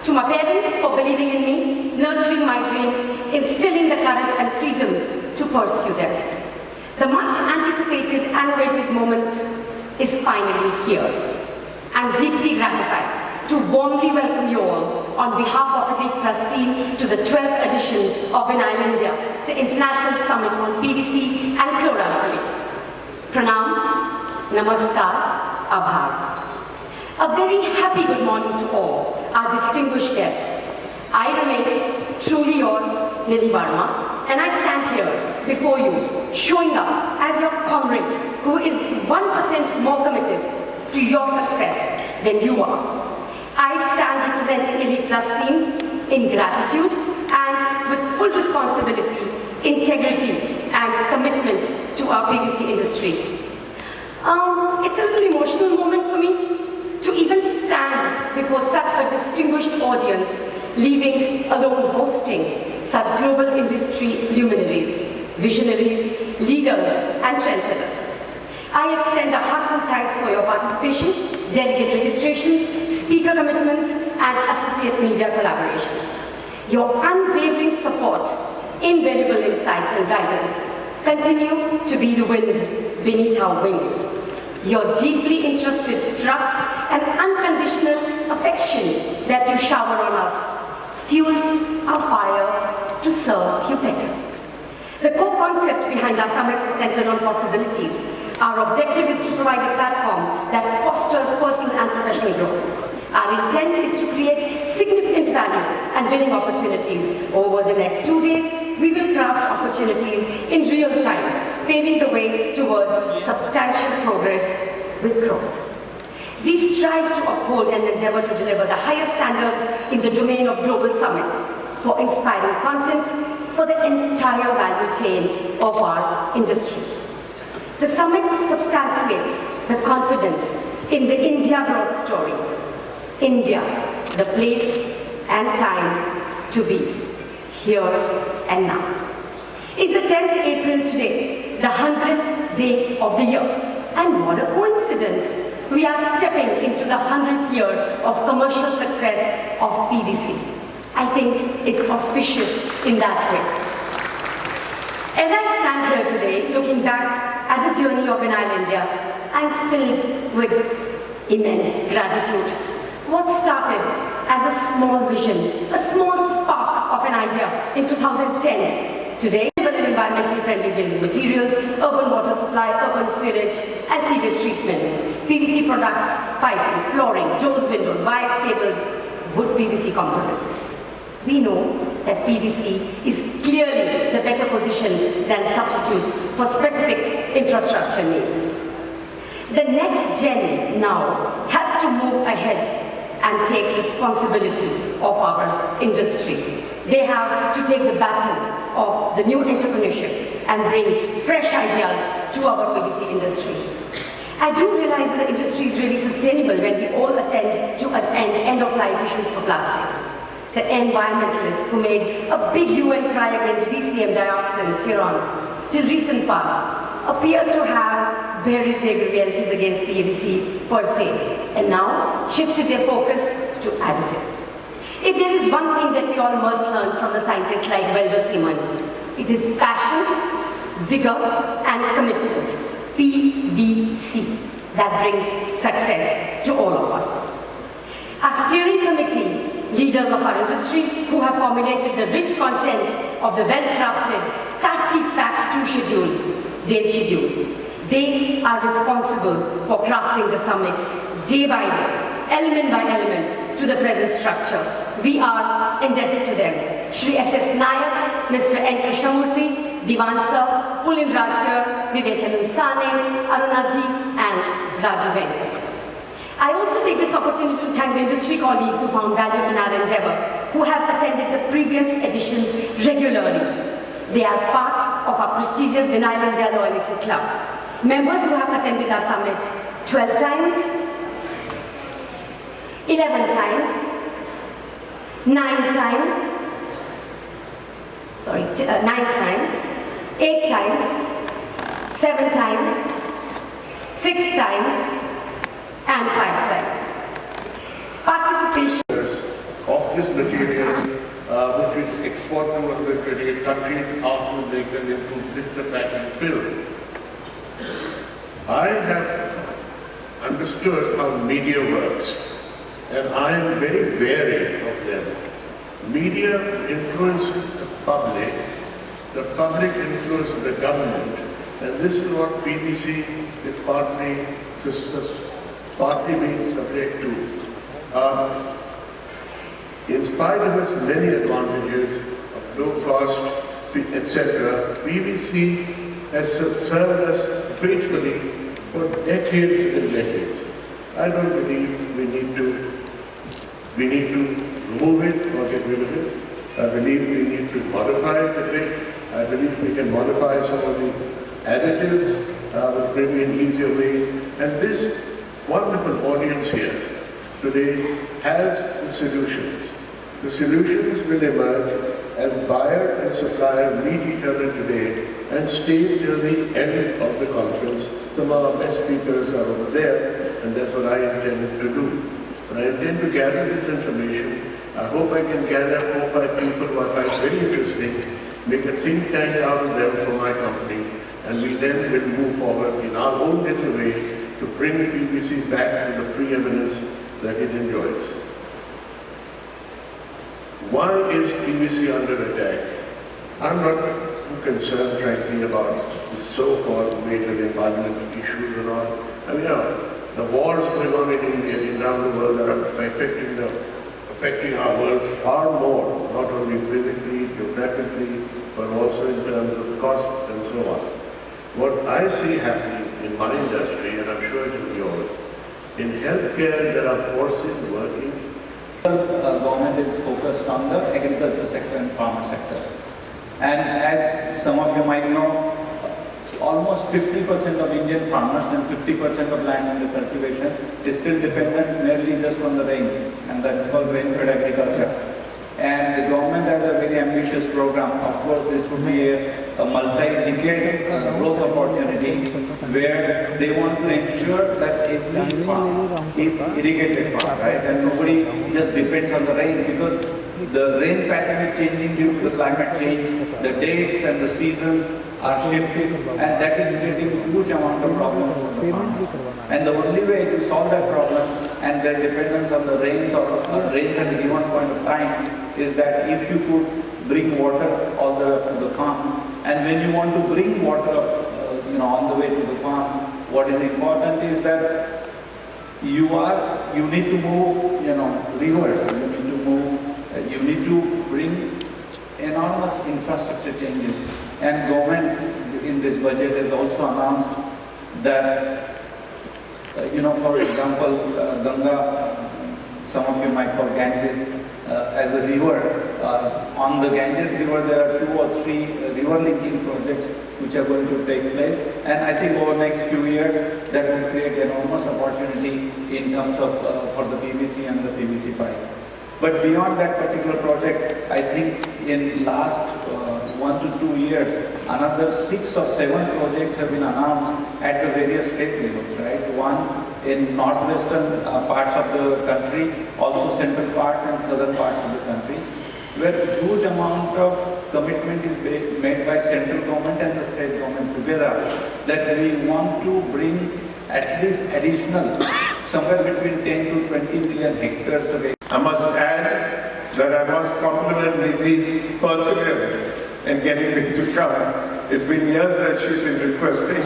To my parents for believing in me, nurturing my dreams, instilling the courage and freedom to pursue them. The much anticipated and awaited moment is finally here. I'm deeply gratified to warmly welcome you all on behalf of ElitePlus team to the 12th edition of Vinyl India, the International Summit on PVC and Chlor Alkali. Pranam, Namaskar, Abhar. A very happy good morning to all our distinguished guests. I remain truly yours, Nidhi Verma, and I stand here before you, showing up as your comrade who is 1% more committed to your success than you are. I stand representing ElitePlus team in gratitude and with full responsibility, integrity and commitment to our PVC industry. It's a little emotional moment for me to even stand before such a distinguished audience, leaving alone hosting such global industry luminaries, visionaries, leaders and trendsetters. I extend a heartfelt thanks for your participation, delegate registrations, speaker commitments and associate media collaborations. Your unwavering support, invaluable insights and guidance continue to be the wind beneath our wings. Your deeply interested trust and unconditional affection that you shower on us fuels our fire to serve you better. The core concept behind our summits is centered on possibilities. Our objective is to provide a platform that fosters personal and professional growth. Our intent is to create significant value and winning opportunities. Over the next 2 days, we will craft opportunities in real time, paving the way towards substantial progress with growth. We strive to uphold and endeavor to deliver the highest standards in the domain of global summits for inspiring content for the entire value chain of our industry. The summit substantiates the confidence in the India growth story. India, the place and time to be, here and now. It's the 10th April today, the 100th day of the year. And what a coincidence! We are stepping into the 100th year of commercial success of PVC. I think it's auspicious in that way. As I stand here today, looking back at the journey of Vinyl India, I'm filled with immense gratitude. What started as a small vision, a small spark of an idea in 2010, today environmentally friendly building materials, urban water supply, urban sewage and sewage treatment, PVC products, piping, flooring, doors, windows, wires, cables, wood PVC composites. We know that PVC is clearly the better positioned than substitutes for specific infrastructure needs. The next gen now has to move ahead and take responsibility of our industry. They have to take the baton of the new entrepreneurship and bring fresh ideas to our PVC industry. I do realize that the industry is really sustainable when we all attend to end-of-life issues for plastics. The environmentalists who made a big UN cry against DCM, dioxins, furans, till recent past, appear to have buried their grievances against PVC per se, and now shifted their focus to additives. If there is one thing that we all must learn from the scientists like Welder Seaman, it is passion, vigor, and commitment. PVC that brings success to all of us. Our steering committee, leaders of our industry who have formulated the rich content of the well-crafted, tightly packed day schedule. They are responsible for crafting the summit day by day, element by element to the present structure. We are indebted to them. Shri S.S. Nayak, Mr. N. Krishnamurthy, Diwan Sir, Pulin Rajkar, Vivekanand Sane, Arunaji, and Raju Venkat. I also take this opportunity to thank the industry colleagues who found value in our endeavor, who have attended the previous editions regularly. They are part of our prestigious Vinyl India Loyalty Club. Members who have attended our summit 12 times, 11 times, 9 times, 9 times, 8 times, 7 times, 6 times, and 5 times. Participation of this material, which is exported to the 28 countries after they can into blister packing film. I have understood how media works, and I am very wary of them. Media influences the public influences the government, and this is what PVC is partly being subject to. In spite of its many advantages of low cost, etc., PVC has served us faithfully for decades and decades. I don't believe we need to remove it or get rid of it. I believe we need to modify it a bit. I believe we can modify some of the additives which may be an easier way. And this wonderful audience here today has the solutions. The solutions will emerge as buyer and supplier meet each other today and stay till the end of the conference. Some of our best speakers are over there, and that's what I intend to do. But I intend to gather this information. I hope I can gather 4 or 5 people who I find very interesting, make a think tank out of them for my company, and we then will move forward in our own little way to bring PVC back to the preeminence that it enjoys. Why is PVC under attack? I'm not too concerned, frankly, about the so-called major environmental issues and all. I mean, the wars going on in India and around the world are affecting our world far more, not only physically, geographically, but also in terms of cost and so on. What I see happening in my industry, and I'm sure it is yours, in healthcare there are forces working. Government is focused on the agriculture sector and farmer sector. And as some of you might know, almost 50% of Indian farmers and 50% of land under cultivation is still dependent merely just on the rains, and that is called rain-fed agriculture. And the government has a very ambitious program. Of course, this would be a multi-decade growth opportunity where they want to ensure that every farm is irrigated farm, right? And nobody just depends on the rain, because the rain pattern is changing due to the climate change. The dates and the seasons are shifting, and that is creating a huge amount of problems for the farmers. And the only way to solve that problem and their dependence on the rains or rains at a given point of time is that if you could bring water all the way up to the farm, And when you want to bring water up, on the way to the farm, what is important is that you need to move, rivers. You need to bring enormous infrastructure changes. And government in this budget has also announced that, for example, Ganga, some of you might call Ganges as a river. On the Ganges River, there are 2 or 3 river linking projects which are going to take place. And I think over the next few years, that will create enormous opportunity in terms of for the PVC and the PVC pipe. But beyond that particular project, I think in last 1 to 2 years, another 6 or 7 projects have been announced at the various state levels, right? One in northwestern parts of the country, also central parts and southern parts of the country, where huge amount of commitment is made by central government and the state government together, that we want to bring at least additional, somewhere between 10 to 20 million hectares of. I must add that I must compliment Nidhi's perseverance in getting me to come. It's been years that she's been requesting.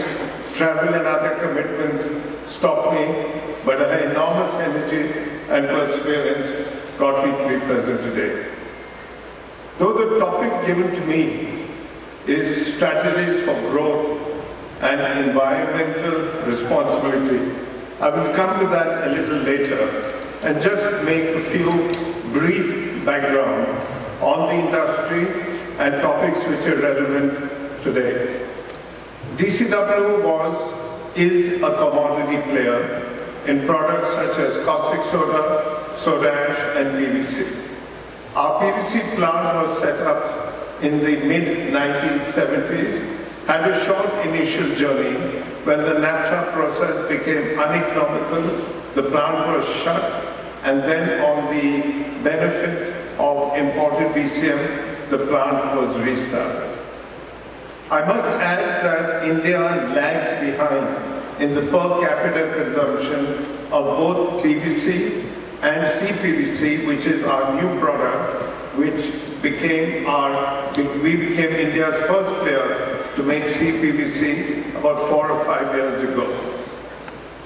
Travel and other commitments stopped me, but her enormous energy and perseverance got me to be present today. Though the topic given to me is strategies for growth and environmental responsibility, I will come to that a little later and just make a few brief background on the industry and topics which are relevant today. DCW is a commodity player in products such as caustic soda, soda ash and PVC. Our PVC plant was set up in the mid-1970s, had a short initial journey. When the naphtha process became uneconomical, the plant was shut, and then on the benefit of imported VCM, the plant was restarted. I must add that India lags behind in the per capita consumption of both PVC and CPVC, which is our new product, which became we became India's first player to make CPVC about 4 or 5 years ago.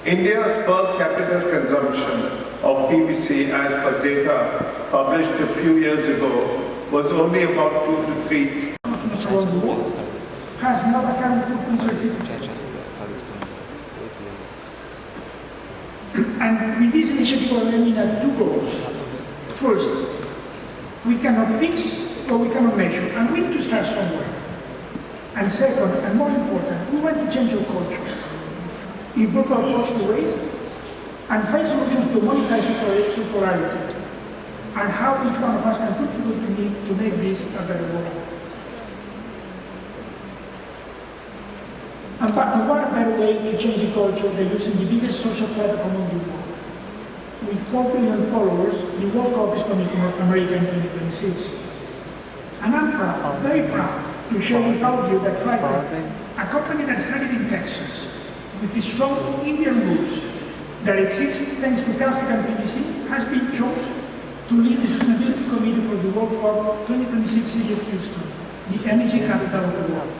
India's per capita consumption of PVC, as per data published a few years ago, was only about 2 to 3. Around the world has another kind of footprint certificate. And with this initiative, we're aiming at 2 goals. First, we cannot fix what we cannot measure, and we need to start somewhere. And second, and more important, we want to change our culture, improve our approach to waste, and find solutions to monetize circularity, and how each one of us can contribute to make this a better world. And what a better way to change the culture than using the biggest social platform in the world. With 4 billion followers, the World Cup is coming to North America in 2026. And I'm proud, very proud, to share with all of you that Daida, a company that started in Texas, with its strong Indian roots, that exists thanks to plastic and PVC, has been chosen to lead the Sustainability Committee for the World Cup 2026 City of Houston, the energy capital of the world.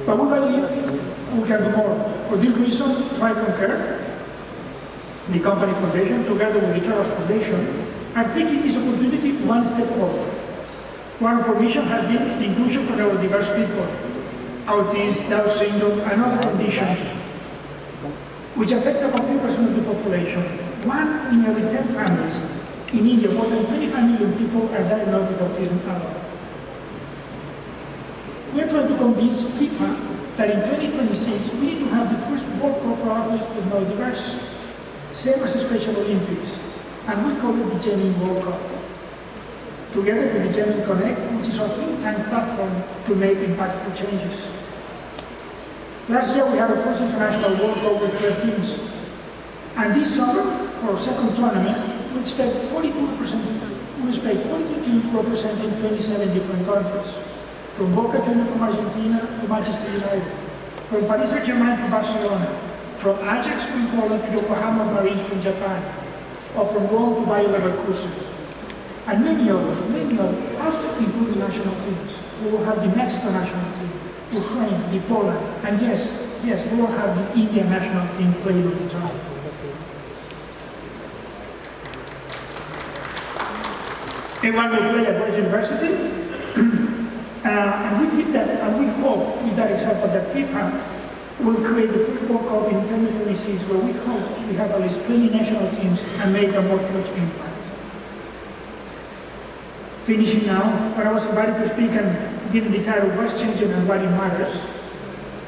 But we believe we can do more. For this reason, Try Conquer, the company foundation, together with the Charles Foundation, are taking this opportunity one step forward. One of our missions has been the inclusion for our diverse people, autism, Down syndrome, and other conditions, which affect about 3% of the population. 1 in every 10 families in India, more than 25 million people are diagnosed with autism alone. We are trying to convince FIFA that in 2026 we need to have the first World Cup for athletes with no diverse, same as the Special Olympics, and we call it the Genuine World Cup. Together with the Genuine Connect, which is our think tank platform to make impactful changes. Last year we had our first international World Cup with 12 teams, and this summer, for our second tournament, we expect 42 teams representing 27 different countries. From Boca Juniors from Argentina to Manchester United, from Paris Saint-Germain to Barcelona, from Ajax from Holland to Yokohama Marines from Japan, or from Rome to Bayer Leverkusen. and many others, are including national teams. We will have the Mexico national team, Ukraine, the Poland, and yes, we will have the Indian national team playing on the time. Everyone will play at Wedge University, and we think that, and we hope with that example that FIFA will create the first World Cup in 2026 where we hope we have at least 20 national teams and make a more huge impact. Finishing now, when I was invited to speak and given the title What's Changing and Why It Matters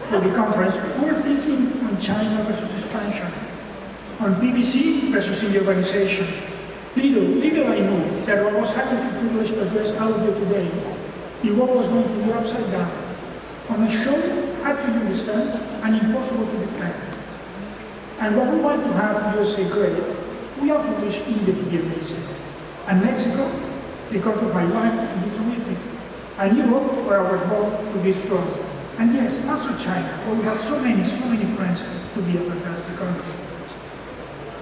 for the conference, we were thinking on China versus expansion, on PVC versus urbanization. Little I knew that what I was having to privilege to address out here today, the world was going to be upside down. On a show, hard to understand and impossible to defend. And what we want to have USA great, we also wish India to be amazing. And Mexico, the country of my life, to be terrific. And Europe, where I was born, to be strong. And yes, also China, where we have so many friends, to be a fantastic country.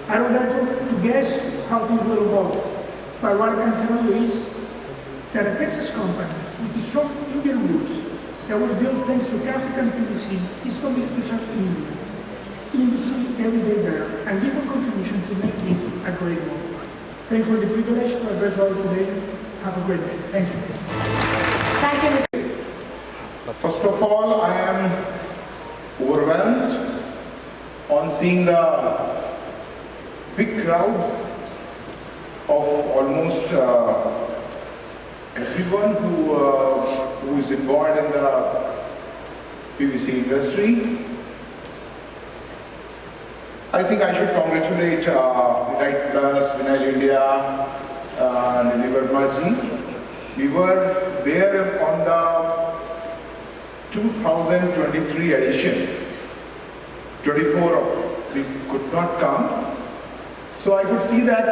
I don't like to guess how things will evolve, but what I can tell you is that a Texas company with its strong Indian roots that was built thanks to plastic and PVC is committed to serve India, industry every day better, and give a contribution to make it a great world. Thank you for the privilege to address all today. Have a great day. Thank you. Thank you, Mr. First of all, I am overwhelmed on seeing the big crowd of almost everyone who is involved in the PVC industry. I think I should congratulate ElitePlus, Vinyl India, Nidhi Verma ji. We were there on the 2023 edition. 24 we could not come. So I could see that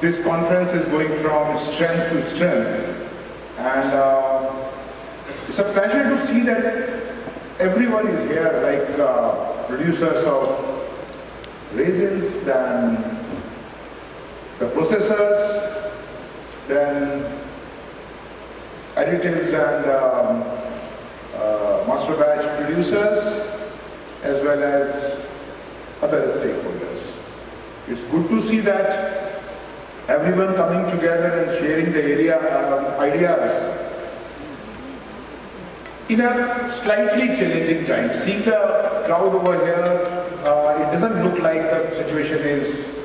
this conference is going from strength to strength, and it's a pleasure to see that everyone is here, like producers of resins, then the processors, then additives and master batch producers, as well as other stakeholders. It's good to see that everyone coming together and sharing the ideas in a slightly challenging time. Seeing the crowd over here, it doesn't look like the situation is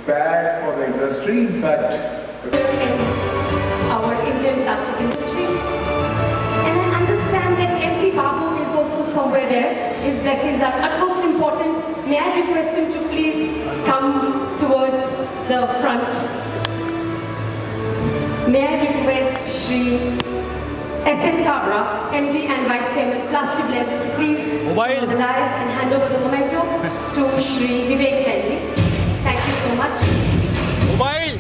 bad for the industry. In fact, in our Indian plastic industry. And I understand that every Babu is also somewhere there. His blessings are utmost important. May I request him to please come towards the front. May I request Shri S.N. Kabra, MD and Vice Chairman, Plastic Blends, to please come on the dais and hand over the memento to Shri Vivek Jain ji. Thank you so much. Mobile.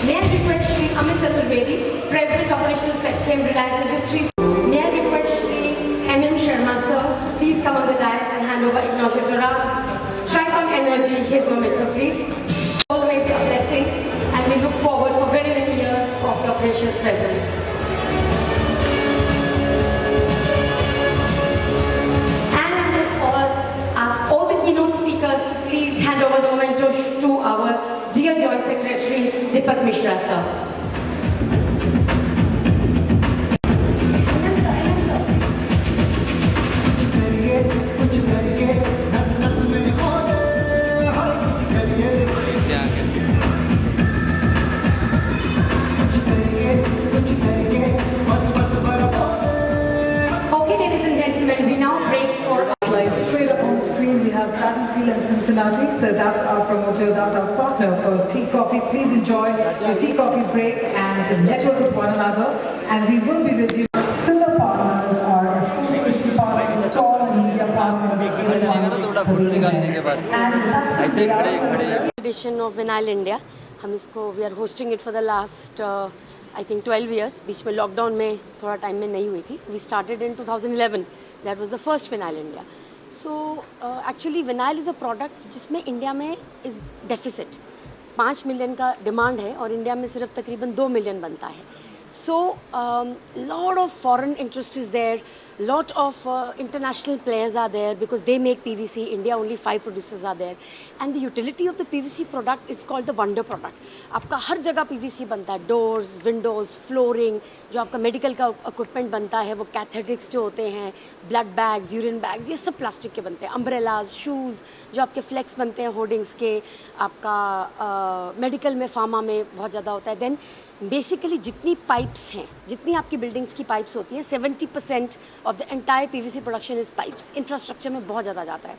May I request Shri Amit Chaturvedi, President Operations Chem Reliance Industries. May I request Shri M.M. Sharma sir to please come on the dais and hand over acknowledgement to us. Tricon Energy, his memento please. Always a blessing, and we look forward for very many years of your precious presence. And I will ask all the keynote speakers to please hand over the memento to our dear Joint Secretary, Deepak Mishra sir. Okay, ladies and gentlemen, we now break for Straight up on screen, we have Battlefield and Cincinnati. So that's our promoter, that's our partner for tea coffee. Please enjoy your tea coffee break and network with one another. And we will be resuming. Similar partners are association partners, stall and media partners. edition of Vinyl India. We are hosting it for the last I think 12 years. बीच में lockdown में थोड़ा time में नहीं हुई थी. We started in 2011. That was the first Vinyl India. So actually vinyl is a product जिसमें India में is deficit 5 million का डिमांड है और इंडिया में सिर्फ तकरीबन 2 मिलियन बनता है. So lot of foreign interest is there, lot of international players are there because they make PVC. India only 5 producers are there, and the utility of the PVC product is called the wonder product. आपका हर जगह PVC बनता है, doors, windows, flooring, जो आपका medical का equipment बनता है, वो catheterics जो होते हैं, blood bags, urine bags, ये सब प्लास्टिक के बनते हैं, umbrellas, shoes, जो आपके flex बनते हैं hoardings के, आपका medical में, pharma में बहुत ज़्यादा होता है. Then बेसिकली जितनी पाइप्स हैं, जितनी आपकी बिल्डिंग्स की पाइप्स होती हैं, 70% of the entire PVC production is pipes. Infrastructure में बहुत ज़्यादा जाता है.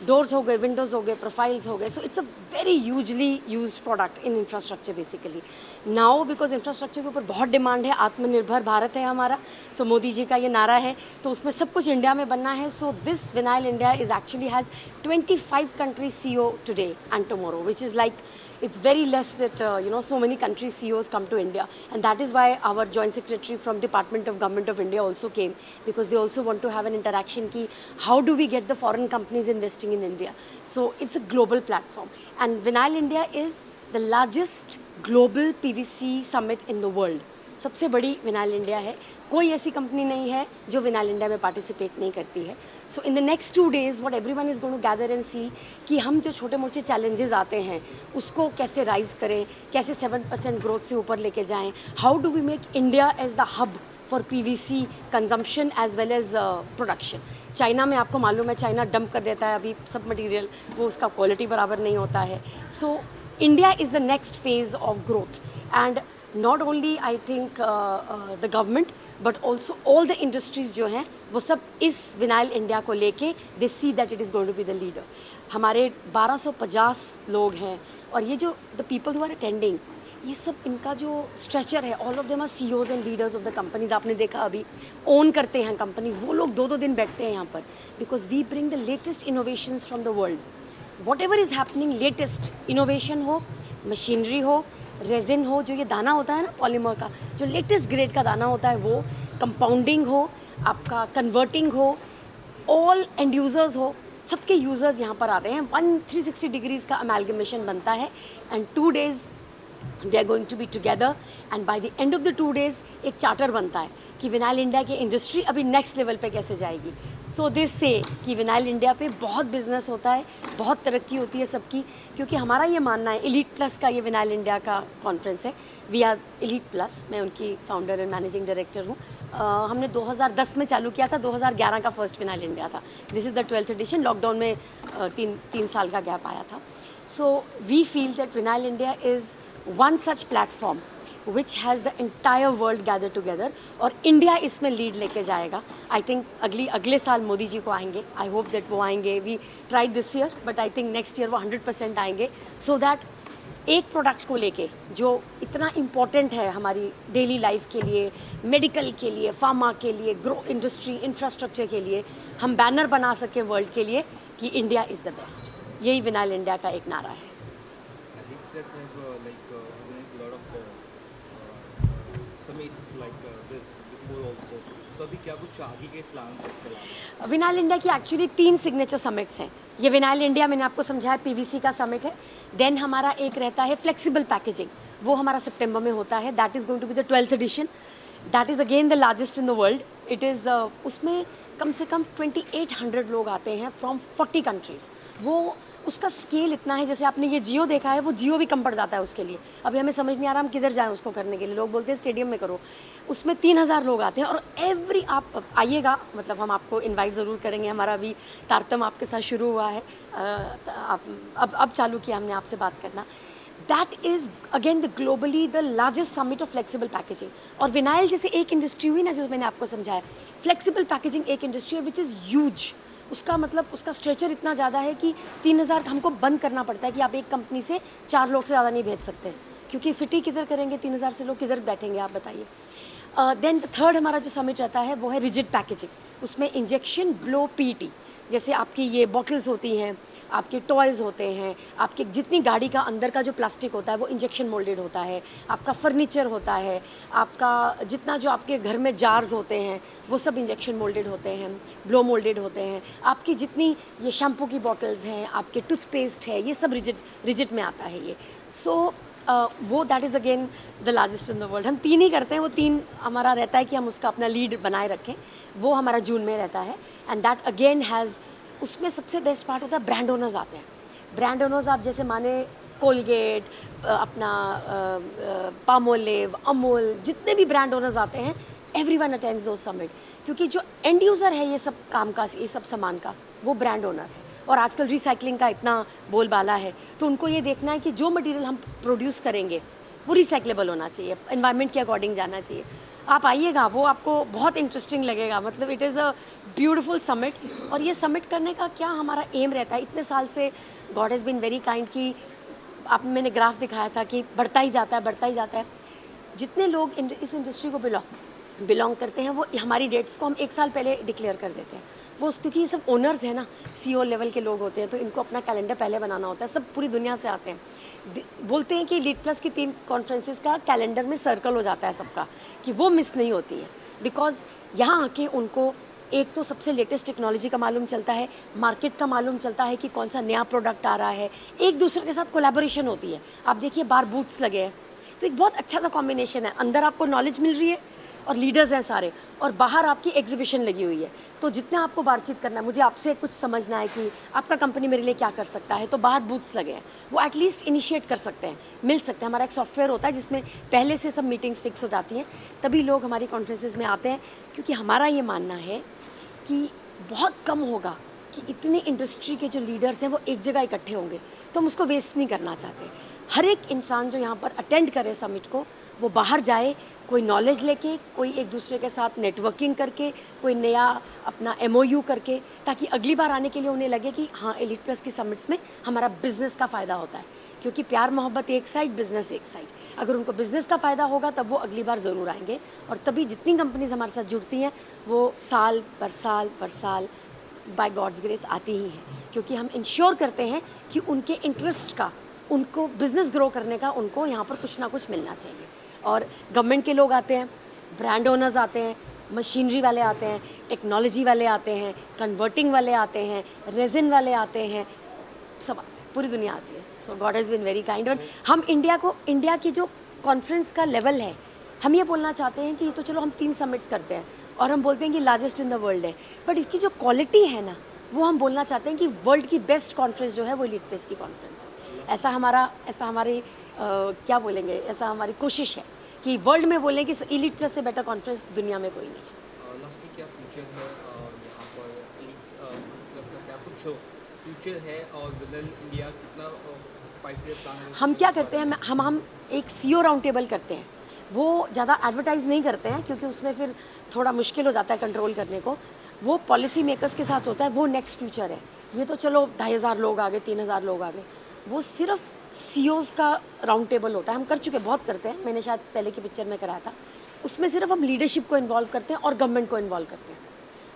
डोर्स हो गए, विंडोज़ हो गए, प्रोफाइल्स हो गए. So it's a very usually used product in infrastructure basically. Now because infrastructure के ऊपर बहुत डिमांड है, आत्मनिर्भर भारत है हमारा. सो मोदी जी का ये नारा है, तो उसमें सब कुछ इंडिया में बनना है. So this vinyl India is actually has 25 countries CEO today and tomorrow, which is like it's very less that so many countries CEOs come to India, and that is why our joint secretary from Department of Government of India also came, because they also want to have an interaction ki how do we get the foreign companies investing in India. So it's a global platform, and Vinyl India is the largest global PVC summit in the world. सबसे बड़ी vinyl India है. कोई ऐसी company नहीं है जो vinyl India में participate नहीं करती है. So in the next 2 days what everyone is going to gather and see कि हम जो छोटे मोटे चैलेंजेस आते हैं उसको कैसे राइज करें, कैसे 7% ग्रोथ से ऊपर लेके जाएं. How do we make India as the hub for PVC consumption as well as production. China में आपको मालूम है, चाइना डंप कर देता है अभी सब मटीरियल, वो उसका क्वालिटी बराबर नहीं होता है. So India is the next phase of growth, and not only I think the government but also all the industries जो हैं वो सब इस विनाइल इंडिया को लेके they see that it is going to be the leader. हमारे 1250 लोग हैं, और ये जो the people who are attending, ये सब इनका जो स्ट्रेचर है, all of them are CEOs and leaders of the companies. आपने देखा अभी ओन करते हैं कंपनीज, वो लोग 2-2 दिन बैठते हैं यहाँ पर, because we bring the latest innovations from the world. Whatever is happening, latest innovation हो, मशीनरी हो, रेजिन हो, जो ये दाना होता है ना पॉलीमर का, जो लेटेस्ट ग्रेड का दाना होता है वो, कंपाउंडिंग हो, आपका कन्वर्टिंग हो, ऑल एंड यूज़र्स हो, सबके यूज़र्स यहाँ पर आते हैं. 360 डिग्रीज़ का अमेलगमेशन बनता है, and 2 days they are going to be together, and by the end of the 2 days एक चार्टर बनता है कि विनाइल इंडिया की इंडस्ट्री अभी नेक्स्ट लेवल पे कैसे जाएगी. सो दिस से कि विनाइल इंडिया पे बहुत बिजनेस होता है, बहुत तरक्की होती है सबकी, क्योंकि हमारा ये मानना है, ElitePlus का ये विनाइल इंडिया का कॉन्फ्रेंस है. वी आर ElitePlus, मैं उनकी फाउंडर एंड मैनेजिंग डायरेक्टर हूँ. हमने 2010 में चालू किया था, 2011 का फर्स्ट विनाइल इंडिया था. This is the 12th edition. Lockdown में 3 साल का गैप आया था. So we feel that vinyl India is one such platform which has the entire world gathered together, और इंडिया इसमें लीड लेके जाएगा. आई थिंक अगले साल मोदी जी को आएंगे. आई होप दैट वो आएंगे. We tried this year, but I think next year वो 100% आएंगे, सो दैट एक प्रोडक्ट को लेके जो इतना इम्पॉर्टेंट है हमारी डेली लाइफ के लिए, मेडिकल के लिए, फार्मा के लिए, ग्रो इंडस्ट्री, इंफ्रास्ट्रक्चर के लिए, हम बैनर बना सकें वर्ल्ड के लिए कि इंडिया इज़ द बेस्ट. यही विनाइल इंडिया का एक नारा है. summits like this before also. So अभी क्या कुछ आगे के प्लान्स हैं इसके अलावा? विनाइल इंडिया की एक्चुअली 3 सिग्नेचर समिट्स हैं. ये विनाइल इंडिया मैंने आपको समझाया PVC का समिट है. देन हमारा एक रहता है फ्लेक्सिबल पैकेजिंग, वो हमारा सितंबर में होता है. That is going to be the 12th edition. That is again the largest in the world. It is उसमें कम से कम 2800 लोग आते हैं फ्रॉम 40 कंट्रीज़. वो उसका स्केल इतना है, जैसे आपने ये जियो देखा है, वो जियो भी कम पड़ जाता है उसके लिए. अभी हमें समझ नहीं आ रहा हम किधर जाएं उसको करने के लिए. लोग बोलते हैं स्टेडियम में करो. उसमें 3000 लोग आते हैं, और एवरी आप आइएगा, मतलब हम आपको इनवाइट ज़रूर करेंगे. हमारा अभी तारतम आपके साथ शुरू हुआ है, अब चालू किया हमने आपसे बात करना. That is again the globally the largest summit of flexible packaging. और विनाइल जैसे एक इंडस्ट्री हुई ना, जो मैंने आपको समझाया, फ्लेक्सिबल पैकेजिंग एक इंडस्ट्री है विच इज़ ह्यूज. उसका मतलब उसका स्ट्रेचर इतना ज़्यादा है कि 3000 हमको बंद करना पड़ता है कि आप एक कंपनी से 4 लोग से ज़्यादा नहीं भेज सकते, क्योंकि फिटी किधर करेंगे, 3000 से लोग किधर बैठेंगे, आप बताइए. देन थर्ड हमारा जो समिट रहता है वो है रिजिड पैकेजिंग. उसमें इंजेक्शन, ब्लो, PET, जैसे आपकी ये बॉटल्स होती हैं, आपके टॉयज़ होते हैं, आपके जितनी गाड़ी का अंदर का जो प्लास्टिक होता है वो इंजेक्शन मोल्डेड होता है, आपका फर्नीचर होता है, आपका जितना जो आपके घर में जार्स होते हैं वो सब इंजेक्शन मोल्डेड होते हैं, ब्लो मोल्डेड होते हैं, आपकी जितनी ये शैम्पू की बॉटल्स हैं, आपके टूथपेस्ट है, ये सब रिजिड में आता है ये। सो वो that is again the largest in the world. हम 3 ही करते हैं, वो 3 हमारा रहता है कि हम उसका अपना लीड बनाए रखें, वो हमारा जून में रहता है। एंड दैट अगेन हैज़, उसमें सबसे बेस्ट पार्ट होता है ब्रांड ओनर्स आते हैं। ब्रांड ओनर्स आप जैसे माने कोलगेट, अपना पामोलिव, अमूल, जितने भी ब्रांड ओनर्स आते हैं, एवरीवन अटेंड्स दो समिट, क्योंकि जो एंड यूज़र है ये सब काम का, ये सब सामान का, वो ब्रांड ओनर है। और आजकल रिसाइकलिंग का इतना बोलबाला है, तो उनको ये देखना है कि जो मटेरियल हम प्रोड्यूस करेंगे वो रिसाइक्लेबल होना चाहिए, एनवायरनमेंट के अकॉर्डिंग जाना चाहिए। आप आइएगा, वो आपको बहुत इंटरेस्टिंग लगेगा। मतलब it is a beautiful summit. और ये समिट करने का क्या हमारा एम रहता है, इतने साल से God has been very kind कि आप, मैंने ग्राफ दिखाया था कि बढ़ता ही जाता है, बढ़ता ही जाता है। जितने लोग इस इंडस्ट्री को बिलोंग करते हैं, वो हमारी डेट्स को हम 1 साल पहले डिक्लेयर कर देते हैं। वो क्योंकि ये सब ओनर्स हैं ना, CEO लेवल के लोग होते हैं, तो इनको अपना कैलेंडर पहले बनाना होता है। सब पूरी दुनिया से आते हैं। बोलते हैं कि ElitePlus की 3 कॉन्फ्रेंसेस का कैलेंडर में सर्कल हो जाता है सबका, कि वो मिस नहीं होती है। बिकॉज यहाँ आके उनको एक तो सबसे लेटेस्ट टेक्नोलॉजी का मालूम चलता है, मार्केट का मालूम चलता है कि कौन सा नया प्रोडक्ट आ रहा है, एक दूसरे के साथ कोलैबोरेशन होती है। आप देखिए बार बूथ्स लगे हैं, तो एक बहुत अच्छा सा कॉम्बिनेशन है। अंदर आपको नॉलेज मिल रही है और लीडर्स हैं सारे, और बाहर आपकी एग्जीबिशन लगी हुई है। तो जितना आपको बातचीत करना है, मुझे आपसे कुछ समझना है कि आपका कंपनी मेरे लिए क्या कर सकता है, तो बाहर बूथ्स लगे हैं, वो एटलीस्ट इनिशिएट कर सकते हैं, मिल सकते हैं। हमारा एक सॉफ्टवेयर होता है जिसमें पहले से सब मीटिंग्स फिक्स हो जाती हैं, तभी लोग हमारी कॉन्फ्रेंसेज में आते हैं। क्योंकि हमारा ये मानना है कि बहुत कम होगा कि इतने इंडस्ट्री के जो लीडर्स हैं वो एक जगह इकट्ठे होंगे, तो हम उसको वेस्ट नहीं करना चाहते। हर एक इंसान जो यहाँ पर अटेंड करे समिट को, वो बाहर जाए, कोई नॉलेज लेके, कोई एक दूसरे के साथ नेटवर्किंग करके, कोई नया अपना MOU करके, ताकि अगली बार आने के लिए उन्हें लगे कि हाँ, ElitePlus की समिट्स में हमारा बिजनेस का फ़ायदा होता है। क्योंकि प्यार मोहब्बत एक साइड, बिजनेस एक साइड। अगर उनको बिजनेस का फ़ायदा होगा तब वो अगली बार ज़रूर आएंगे। और तभी जितनी कंपनीज हमारे साथ जुड़ती हैं वो साल पर साल बाय गॉड्स ग्रेस आती ही हैं, क्योंकि हम इंश्योर करते हैं कि उनके इंटरेस्ट का, उनको बिज़नेस ग्रो करने का, उनको यहाँ पर कुछ ना कुछ मिलना चाहिए। और गवर्नमेंट के लोग आते हैं, ब्रांड ओनर्स आते हैं, मशीनरी वाले आते हैं, टेक्नोलॉजी वाले आते हैं, कन्वर्टिंग वाले आते हैं, रेजिन वाले आते हैं, सब आते हैं, पूरी दुनिया आती है। So God has been very kind. और हम इंडिया की जो कॉन्फ्रेंस का लेवल है, हम ये बोलना चाहते हैं कि ये तो चलो हम 3 समिट्स करते हैं और हम बोलते हैं कि लार्जेस्ट इन द वर्ल्ड है, बट इसकी जो क्वालिटी है ना, वो हम बोलना चाहते हैं कि वर्ल्ड की बेस्ट कॉन्फ्रेंस जो है वो ElitePlus की कॉन्फ्रेंस है। ऐसा हमारी क्या बोलेंगे, ऐसा हमारी कोशिश है कि वर्ल्ड में बोलें कि ElitePlus से बेटर कॉन्फ्रेंस दुनिया में कोई नहीं है। लास्टली क्या फ्यूचर है यहाँ पर ElitePlus का, क्या कुछ फ्यूचर है और विद इन इंडिया कितना 5 ईयर प्लान है? हम क्या करते हैं, हम एक CEO राउंड टेबल करते हैं। वो ज़्यादा एडवर्टाइज़ नहीं करते हैं क्योंकि उसमें फिर थोड़ा मुश्किल हो जाता है कंट्रोल करने को। वो पॉलिसी मेकर्स के साथ होता है, वो नेक्स्ट फ्यूचर है। ये तो चलो 2500 लोग आ गए, 3000 लोग आ गए, वो सिर्फ CEOs का राउंड टेबल होता है। हम कर चुके, बहुत करते हैं, मैंने शायद पहले की पिक्चर में कराया था। उसमें सिर्फ हम लीडरशिप को इन्वॉल्व करते हैं और गवर्नमेंट को इन्वॉल्व करते हैं।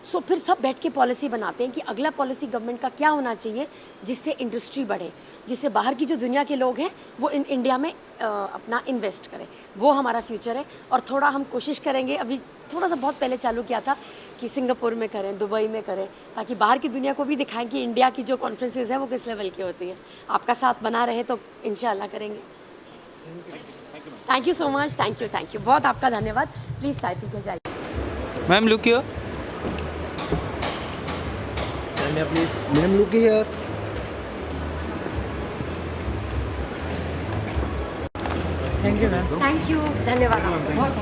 सो फिर सब बैठ के पॉलिसी बनाते हैं कि अगला पॉलिसी गवर्नमेंट का क्या होना चाहिए जिससे इंडस्ट्री बढ़े, जिससे बाहर की जो दुनिया के लोग हैं वो इंडिया में अपना इन्वेस्ट करें। वो हमारा फ्यूचर है। और थोड़ा हम कोशिश करेंगे, अभी थोड़ा सा बहुत पहले चालू किया था कि सिंगापुर में करें, दुबई में करें, ताकि बाहर की दुनिया को भी दिखाएं कि इंडिया की जो कॉन्फ्रेंसेज हैं वो किस लेवल की होती हैं। आपका साथ बना रहे तो इंशाल्लाह करेंगे। Thank you so much, thank you, बहुत आपका धन्यवाद। प्लीज़ चाय पी के जाइए। Ma'am look here. Ma'am, look here. Thank you, धन्यवाद आपका बहुत।